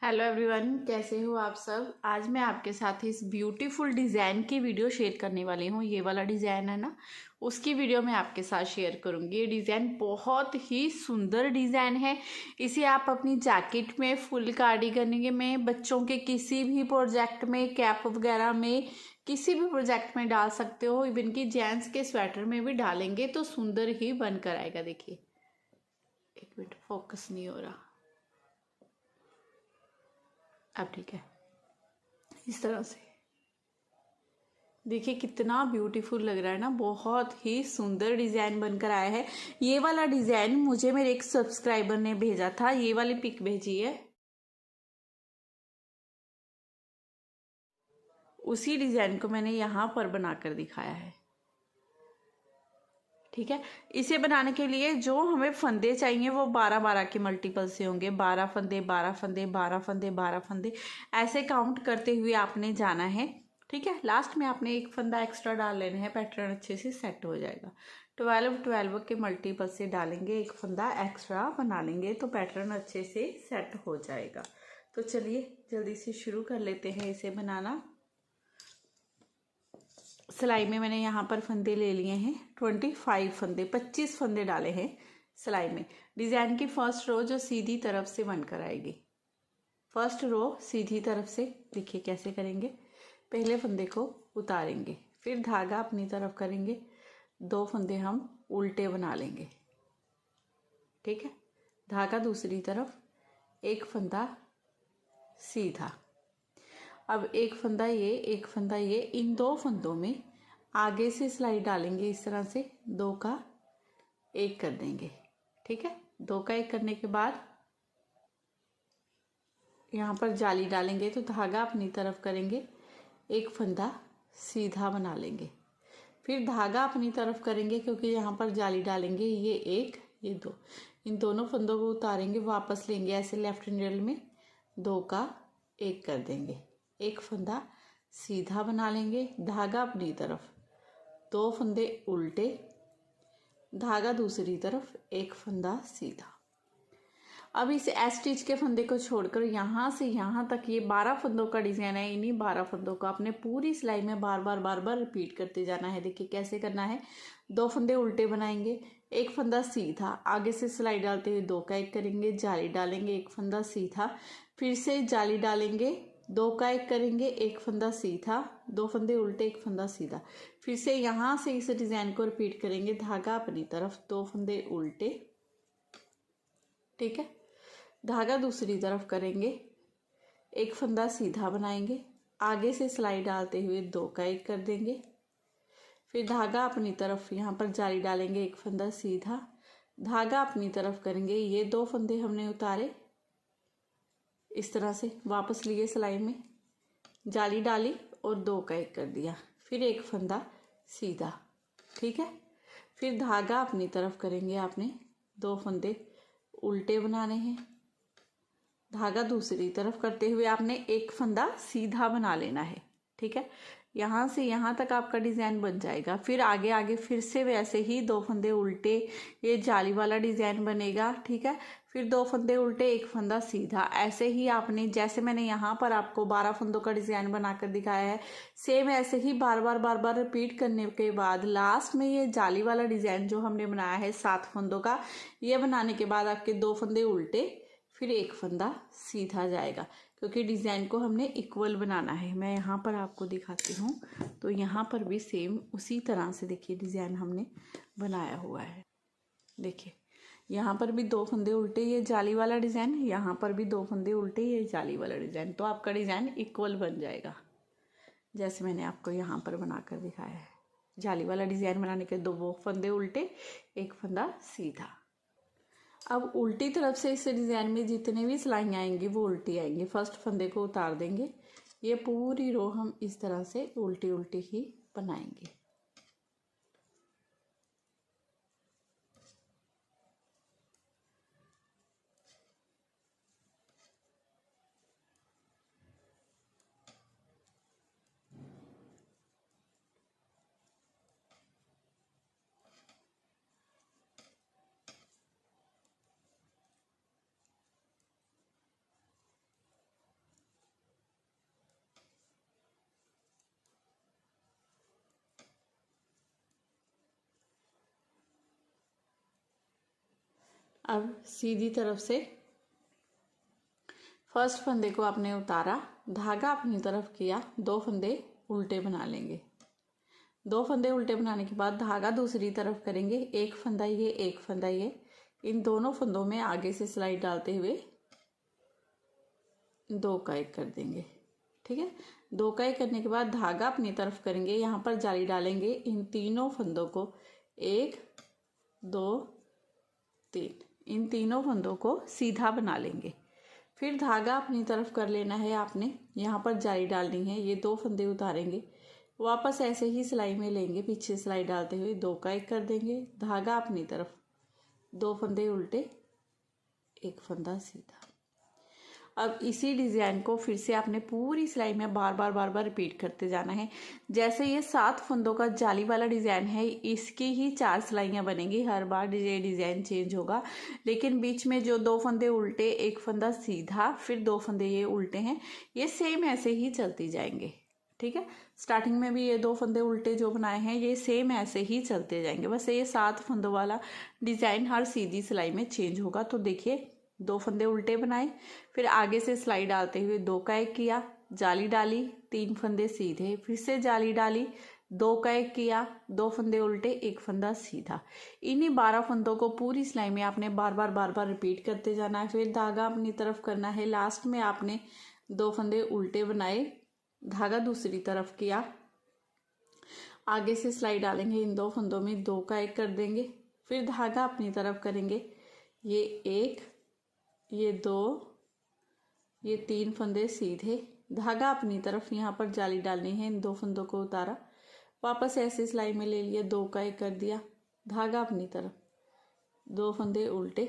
Hello everyone, कैसे हो आप सब। आज मैं आपके साथ इस ब्यूटीफुल डिज़ाइन की वीडियो शेयर करने वाली हूँ। ये वाला डिज़ाइन है ना, उसकी वीडियो मैं आपके साथ शेयर करूँगी। ये डिज़ाइन बहुत ही सुंदर डिज़ाइन है। इसे आप अपनी जैकेट में, फुल कार्डिगन में, बच्चों के किसी भी प्रोजेक्ट में, कैप वगैरह में, किसी भी प्रोजेक्ट में डाल सकते हो। इवन कि जेंट्स के स्वेटर में भी डालेंगे तो सुंदर ही बनकर आएगा। देखिए, एक मिनट, फोकस नहीं हो रहा। अब ठीक है। इस तरह से देखिए कितना ब्यूटीफुल लग रहा है ना। बहुत ही सुंदर डिज़ाइन बनकर आया है। ये वाला डिज़ाइन मुझे मेरे एक सब्सक्राइबर ने भेजा था। ये वाली पिक भेजी है, उसी डिज़ाइन को मैंने यहाँ पर बनाकर दिखाया है। ठीक है, इसे बनाने के लिए जो हमें फंदे चाहिए वो 12-12 के मल्टीपल से होंगे। 12 फंदे, 12 फंदे, 12 फंदे, 12 फंदे, ऐसे काउंट करते हुए आपने जाना है। ठीक है, लास्ट में आपने एक फंदा एक्स्ट्रा डाल लेना है, पैटर्न अच्छे से सेट हो जाएगा। 12-12 के मल्टीपल से डालेंगे, एक फंदा एक्स्ट्रा बना लेंगे तो पैटर्न अच्छे से सेट हो जाएगा। तो चलिए जल्दी से शुरू कर लेते हैं इसे बनाना। सिलाई में मैंने यहाँ पर फंदे ले लिए हैं 25 फंदे, 25 फंदे डाले हैं सिलाई में। डिज़ाइन की फर्स्ट रो जो सीधी तरफ से बनकर आएगी, फर्स्ट रो सीधी तरफ से देखिए कैसे करेंगे। पहले फंदे को उतारेंगे, फिर धागा अपनी तरफ करेंगे, 2 फंदे हम उल्टे बना लेंगे। ठीक है, धागा दूसरी तरफ, एक फंदा सीधा। अब एक फंदा ये, एक फंदा ये, इन 2 फंदों में आगे से सिलाई डालेंगे। इस तरह से 2 का 1 कर देंगे। ठीक है, 2 का 1 करने के बाद यहाँ पर जाली डालेंगे तो धागा अपनी तरफ करेंगे, एक फंदा सीधा बना लेंगे, फिर धागा अपनी तरफ करेंगे क्योंकि यहाँ पर जाली डालेंगे। ये 1, ये 2, इन दोनों फंदों को उतारेंगे, वापस लेंगे ऐसे लेफ्ट हैंडल में, 2 का 1 कर देंगे, एक फंदा सीधा बना लेंगे, धागा अपनी तरफ, 2 फंदे उल्टे, धागा दूसरी तरफ, एक फंदा सीधा। अब इस एस स्टिच के फंदे को छोड़कर यहाँ से यहाँ तक ये 12 फंदों का डिज़ाइन है। इन्हीं 12 फंदों को आपने पूरी सिलाई में बार बार रिपीट करते जाना है। देखिए कैसे करना है। 2 फंदे उल्टे बनाएंगे, एक फंदा सीधा, आगे से सिलाई डालते हुए 2 का 1 करेंगे, जाली डालेंगे, एक फंदा सीधा, फिर से जाली डालेंगे, 2 का 1 करेंगे, एक फंदा सीधा, 2 फंदे उल्टे, एक फंदा सीधा, फिर से यहाँ से इस डिज़ाइन को रिपीट करेंगे। धागा अपनी तरफ, 2 फंदे उल्टे, ठीक है, धागा दूसरी तरफ करेंगे, एक फंदा सीधा बनाएंगे, आगे से सिलाई डालते हुए 2 का 1 कर देंगे, फिर धागा अपनी तरफ, यहाँ पर जाली डालेंगे, एक फंदा सीधा, धागा अपनी तरफ करेंगे। ये 2 फंदे हमने उतारे, इस तरह से वापस लिए सिलाई में, जाली डाली और 2 का 1 कर दिया, फिर एक फंदा सीधा। ठीक है, फिर धागा अपनी तरफ करेंगे, आपने 2 फंदे उल्टे बनाने हैं, धागा दूसरी तरफ करते हुए आपने एक फंदा सीधा बना लेना है। ठीक है, यहाँ से यहाँ तक आपका डिज़ाइन बन जाएगा। फिर आगे आगे फिर से वैसे ही 2 फंदे उल्टे, ये जाली वाला डिज़ाइन बनेगा। ठीक है, फिर 2 फंदे उल्टे, एक फंदा सीधा, ऐसे ही आपने, जैसे मैंने यहाँ पर आपको 12 फंदों का डिज़ाइन बनाकर दिखाया है, सेम ऐसे ही बार बार रिपीट करने के बाद लास्ट में ये जाली वाला डिज़ाइन जो हमने बनाया है 7 फंदों का, ये बनाने के बाद आपके 2 फंदे उल्टे, फिर एक फंदा सीधा जाएगा, क्योंकि डिज़ाइन को हमने इक्वल बनाना है। मैं यहाँ पर आपको दिखाती हूँ, तो यहाँ पर भी सेम उसी तरह से देखिए डिज़ाइन हमने बनाया हुआ है। देखिए यहाँ पर भी 2 फंदे उल्टे, ये जाली वाला डिज़ाइन, यहाँ पर भी 2 फंदे उल्टे, ये जाली वाला डिज़ाइन, तो आपका डिज़ाइन इक्वल बन जाएगा जैसे मैंने आपको यहाँ पर बनाकर दिखाया है। जाली वाला डिज़ाइन बनाने के 2 फंदे उल्टे, एक फंदा सीधा। अब उल्टी तरफ से इस डिज़ाइन में जितने भी सिलाइयाँ आएंगी वो उल्टी आएंगी। फर्स्ट फंदे को उतार देंगे, ये पूरी रो हम इस तरह से उल्टी उल्टी ही बनाएंगे। अब सीधी तरफ से फर्स्ट फंदे को आपने उतारा, धागा अपनी तरफ किया, 2 फंदे उल्टे बना लेंगे। 2 फंदे उल्टे बनाने के बाद धागा दूसरी तरफ करेंगे, एक फंदा ये, एक फंदा ये, इन दोनों फंदों में आगे से सिलाई डालते हुए 2 का 1 कर देंगे। ठीक है, 2 का 1 करने के बाद धागा अपनी तरफ करेंगे, यहाँ पर जाली डालेंगे, इन तीनों फंदों को 1 2 3, इन तीनों फंदों को सीधा बना लेंगे। फिर धागा अपनी तरफ कर लेना है आपने, यहाँ पर जाली डालनी है, ये 2 फंदे उतारेंगे, वापस ऐसे ही सिलाई में लेंगे, पीछे सिलाई डालते हुए 2 का 1 कर देंगे, धागा अपनी तरफ, 2 फंदे उल्टे, 1 फंदा सीधा। अब इसी डिज़ाइन को फिर से आपने पूरी सिलाई में बार बार रिपीट करते जाना है। जैसे ये 7 फंदों का जाली वाला डिज़ाइन है, इसकी ही 4 सिलाइयाँ बनेंगी, हर बार ये डिज़ाइन चेंज होगा, लेकिन बीच में जो 2 फंदे उल्टे, 1 फंदा सीधा, फिर 2 फंदे ये उल्टे हैं, ये सेम ऐसे ही चलती जाएंगे। ठीक है, स्टार्टिंग में भी ये 2 फंदे उल्टे जो बनाए हैं ये सेम ऐसे ही चलते जाएंगे, बस ये 7 फंदों वाला डिज़ाइन हर सीधी सिलाई में चेंज होगा। तो देखिए, 2 फंदे उल्टे बनाए, फिर आगे से सिलाई डालते हुए 2 का 1 किया, जाली डाली, 3 फंदे सीधे, फिर से जाली डाली, 2 का 1 किया, 2 फंदे उल्टे, 1 फंदा सीधा। इन्हीं 12 फंदों को पूरी सिलाई में आपने बार बार रिपीट करते जाना है। फिर धागा अपनी तरफ करना है, लास्ट में आपने 2 फंदे उल्टे बनाए, धागा दूसरी तरफ किया, आगे से सिलाई डालेंगे, इन 2 फंदों में 2 का 1 कर देंगे, फिर धागा अपनी तरफ करेंगे, ये 1, ये 2, ये 3 फंदे सीधे, धागा अपनी तरफ, यहाँ पर जाली डालनी है, इन 2 फंदों को उतारा, वापस ऐसे सिलाई में ले लिया, 2 का 1 कर दिया, धागा अपनी तरफ, 2 फंदे उल्टे,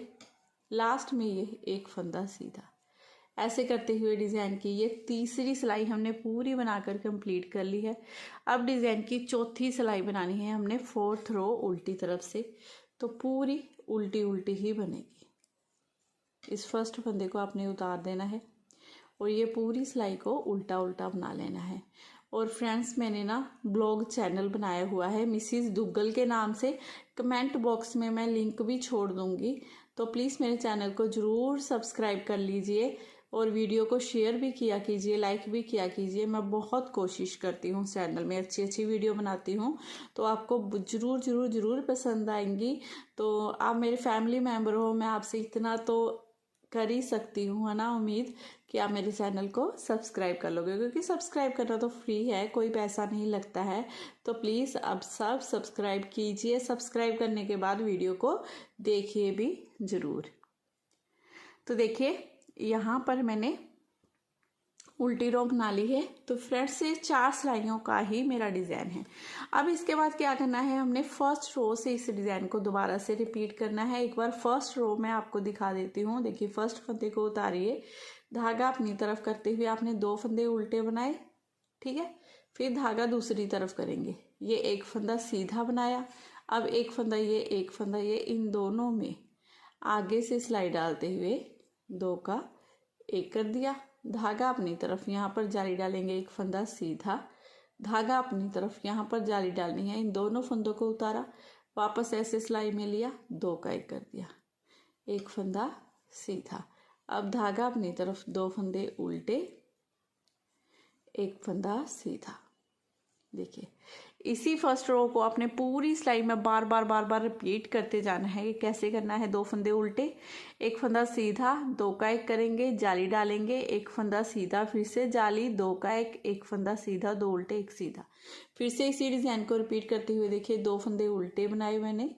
लास्ट में ये 1 फंदा सीधा। ऐसे करते हुए डिज़ाइन की ये तीसरी सिलाई हमने पूरी बनाकर कंप्लीट कर ली है। अब डिज़ाइन की चौथी सिलाई बनानी है हमने 4th रो उल्टी तरफ से, तो पूरी उल्टी उल्टी ही बनेगी। इस फर्स्ट फंदे को आपने उतार देना है और ये पूरी सिलाई को उल्टा उल्टा बना लेना है। और फ्रेंड्स, मैंने ना ब्लॉग चैनल बनाया हुआ है मिसिस दुग्गल के नाम से, कमेंट बॉक्स में मैं लिंक भी छोड़ दूंगी, तो प्लीज़ मेरे चैनल को ज़रूर सब्सक्राइब कर लीजिए और वीडियो को शेयर भी किया कीजिए, लाइक भी किया कीजिए। मैं बहुत कोशिश करती हूँ चैनल में अच्छी वीडियो बनाती हूँ, तो आपको ज़रूर पसंद आएंगी। तो आप मेरे फैमिली मेम्बर हो, मैं आपसे इतना तो कर ही सकती हूँ, है ना, उम्मीद कि आप मेरे चैनल को सब्सक्राइब कर लोगे, क्योंकि सब्सक्राइब करना तो फ्री है, कोई पैसा नहीं लगता है। तो प्लीज़ अब सब सब्सक्राइब कीजिए, सब्सक्राइब करने के बाद वीडियो को देखिए भी ज़रूर। तो देखिए, यहाँ पर मैंने उल्टी रो बना ली है। तो फ्रेंड्स, ये 4 सिलाइयों का ही मेरा डिज़ाइन है। अब इसके बाद क्या करना है, हमने फर्स्ट रो से इस डिज़ाइन को दोबारा से रिपीट करना है। एक बार फर्स्ट रो में आपको दिखा देती हूँ। देखिए, फर्स्ट फंदे को उतारिए, धागा अपनी तरफ करते हुए आपने 2 फंदे उल्टे बनाए, ठीक है, फिर धागा दूसरी तरफ करेंगे, ये 1 फंदा सीधा बनाया, अब 1 फंदा ये, 1 फंदा ये, इन दोनों में आगे से सिलाई डालते हुए 2 का 1 कर दिया, धागा अपनी तरफ, यहाँ पर जाली डालेंगे, 1 फंदा सीधा, धागा अपनी तरफ, यहाँ पर जाली डालनी है, इन दोनों फंदों को उतारा, वापस ऐसे सिलाई में लिया, 2 का 1 कर दिया, 1 फंदा सीधा, अब धागा अपनी तरफ, 2 फंदे उल्टे, 1 फंदा सीधा। देखिए, इसी फर्स्ट रो को आपने पूरी सिलाई में बार बार रिपीट करते जाना है। कैसे करना है, 2 फंदे उल्टे, 1 फंदा सीधा, 2 का 1 करेंगे, जाली डालेंगे, 1 फंदा सीधा, फिर से जाली, 2 का 1, 1 फंदा सीधा, 2 उल्टे, 1 सीधा, फिर से इसी डिज़ाइन को रिपीट करते हुए देखिए, 2 फंदे उल्टे बनाए मैंने,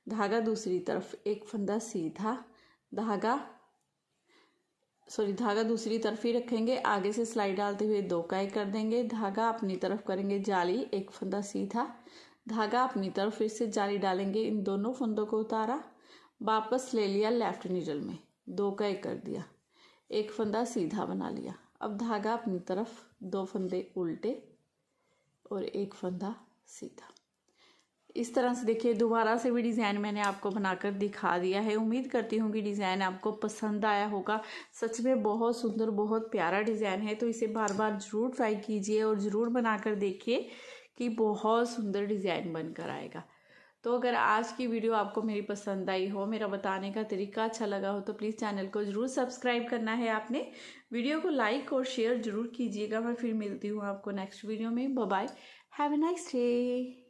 धागा दूसरी तरफ, 1 फंदा सीधा, धागा दूसरी तरफ ही रखेंगे, आगे से सिलाई डालते हुए 2 का 1 कर देंगे, धागा अपनी तरफ करेंगे, जाली, 1 फंदा सीधा, धागा अपनी तरफ, फिर से जाली डालेंगे, इन दोनों फंदों को उतारा, वापस ले लिया लेफ्ट नीडल में, 2 का 1 कर दिया, 1 फंदा सीधा बना लिया, अब धागा अपनी तरफ, 2 फंदे उल्टे और 1 फंदा सीधा। इस तरह से देखिए, दोबारा से भी डिज़ाइन मैंने आपको बनाकर दिखा दिया है। उम्मीद करती हूँ कि डिज़ाइन आपको पसंद आया होगा। सच में बहुत सुंदर, बहुत प्यारा डिज़ाइन है, तो इसे बार बार ज़रूर ट्राई कीजिए और ज़रूर बनाकर देखिए कि बहुत सुंदर डिज़ाइन बनकर आएगा। तो अगर आज की वीडियो आपको मेरी पसंद आई हो, मेरा बताने का तरीका अच्छा लगा हो, तो प्लीज़ चैनल को ज़रूर सब्सक्राइब करना है आपने। वीडियो को लाइक और शेयर ज़रूर कीजिएगा। मैं फिर मिलती हूँ आपको नेक्स्ट वीडियो में। Bye bye, have a nice day.